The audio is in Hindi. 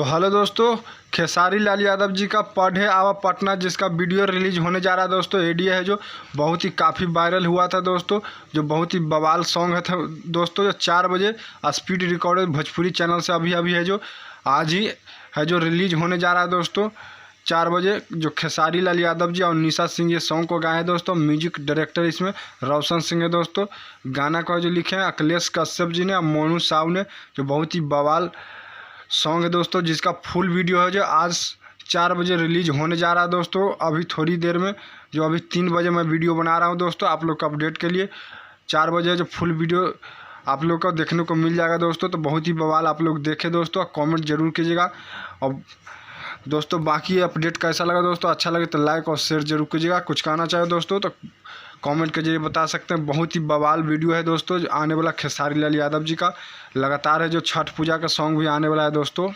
हेलो दोस्तों, खेसारी लाल यादव जी का पढ़े आवा पटना जिसका वीडियो रिलीज होने जा रहा है दोस्तों। एडीए है जो बहुत ही काफ़ी वायरल हुआ था दोस्तों, जो बहुत ही बवाल सॉन्ग है था दोस्तों। जो 4 बजे स्पीड रिकॉर्डेड भोजपुरी चैनल से अभी है जो आज ही है जो रिलीज होने जा रहा है दोस्तों 4 बजे। जो खेसारी लाल यादव जी और निशा सिंह ये सॉन्ग को गाए हैं दोस्तों। म्यूजिक डायरेक्टर इसमें रोशन सिंह है दोस्तों। गाना को जो लिखे हैं अखिलेश कश्यप जी ने और मोनू साहू ने। जो बहुत ही बवाल सॉन्ग है दोस्तों, जिसका फुल वीडियो है जो आज 4 बजे रिलीज होने जा रहा है दोस्तों। अभी थोड़ी देर में जो अभी 3 बजे मैं वीडियो बना रहा हूँ दोस्तों, आप लोग का अपडेट के लिए 4 बजे जो फुल वीडियो आप लोग को देखने को मिल जाएगा दोस्तों। तो बहुत ही बवाल आप लोग देखें दोस्तों, कमेंट जरूर कीजिएगा। और दोस्तों बाकी अपडेट कैसा लगा दोस्तों, अच्छा लगे तो लाइक और शेयर जरूर कीजिएगा। कुछ कहना चाहे दोस्तों तो कमेंट के जरिए बता सकते हैं। बहुत ही बवाल वीडियो है दोस्तों आने वाला खेसारी लाल यादव जी का। लगातार है जो छठ पूजा का सॉन्ग भी आने वाला है दोस्तों।